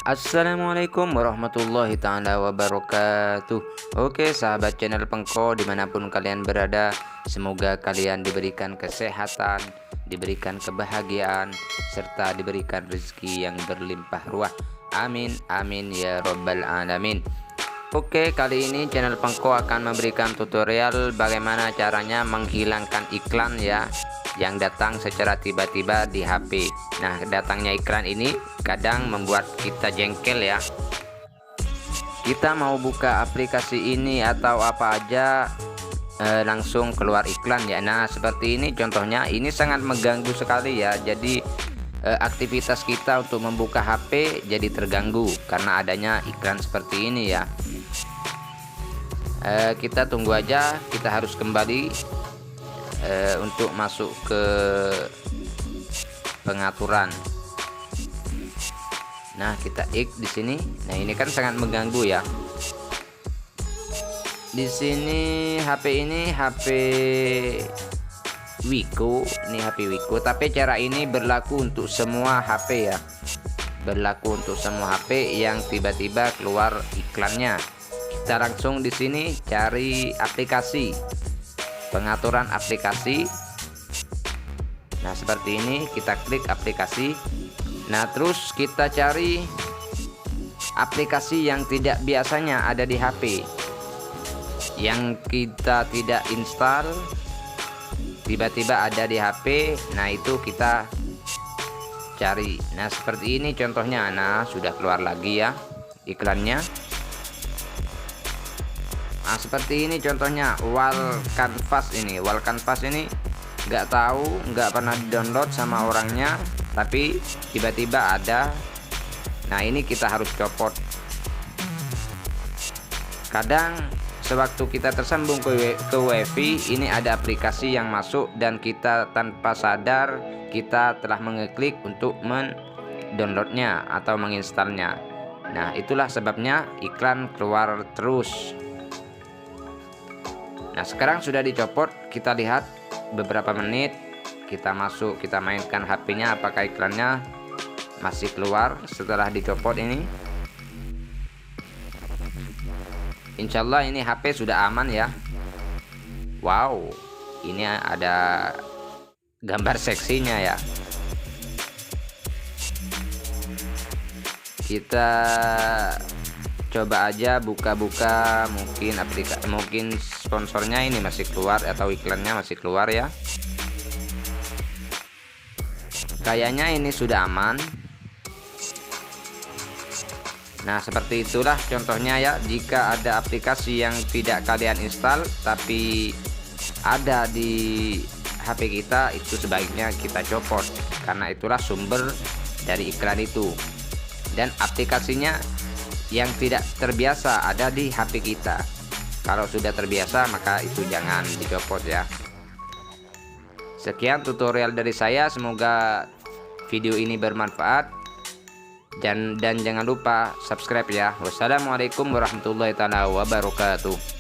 Assalamualaikum warahmatullahi ta'ala wabarakatuh. Oke sahabat channel Pengko dimanapun kalian berada, semoga kalian diberikan kesehatan, diberikan kebahagiaan, serta diberikan rezeki yang berlimpah ruah. Amin amin ya robbal alamin. Oke, kali ini channel Pengko akan memberikan tutorial bagaimana caranya menghilangkan iklan ya yang datang secara tiba-tiba di HP. Nah, datangnya iklan ini kadang membuat kita jengkel ya. Kita mau buka aplikasi ini atau apa aja langsung keluar iklan ya. Nah, seperti ini contohnya, ini sangat mengganggu sekali ya. Jadi aktivitas kita untuk membuka HP jadi terganggu karena adanya iklan seperti ini ya. Kita tunggu aja, kita harus kembali untuk masuk ke pengaturan. Nah, kita di sini. Nah, ini kan sangat mengganggu ya. Di sini HP ini HP Wiko, ini HP Wiko, tapi cara ini berlaku untuk semua HP ya. Berlaku untuk semua HP yang tiba-tiba keluar iklannya. Kita langsung di sini cari aplikasi, pengaturan aplikasi. Nah, seperti ini kita klik aplikasi. Nah, terus kita cari aplikasi yang tidak biasanya ada di HP, yang kita tidak install tiba-tiba ada di HP. Nah, itu kita cari. Nah, seperti ini contohnya. Nah, sudah keluar lagi ya iklannya. Nah, seperti ini contohnya wall canvas ini. Wall canvas ini nggak tahu, nggak pernah download sama orangnya, tapi tiba-tiba ada. Nah, ini kita harus copot. Kadang sewaktu kita tersambung ke WiFi, ini ada aplikasi yang masuk dan kita tanpa sadar kita telah mengeklik untuk mendownloadnya atau menginstalnya. Nah, itulah sebabnya iklan keluar terus. Nah, sekarang sudah dicopot, kita lihat beberapa menit, kita masuk, kita mainkan HP-nya apakah iklannya masih keluar setelah dicopot ini. Insya Allah ini HP sudah aman ya. Wow, ini ada gambar seksinya ya. Kita coba aja buka-buka, mungkin aplikasi, mungkin sponsornya ini masih keluar atau iklannya masih keluar ya. Kayaknya ini sudah aman. Nah, seperti itulah contohnya ya. Jika ada aplikasi yang tidak kalian install tapi ada di HP kita, itu sebaiknya kita copot karena itulah sumber dari iklan itu. Dan aplikasinya yang tidak terbiasa ada di HP kita. Kalau sudah terbiasa maka itu jangan dicopot ya. Sekian tutorial dari saya, semoga video ini bermanfaat dan jangan lupa subscribe ya. Wassalamualaikum warahmatullahi wabarakatuh.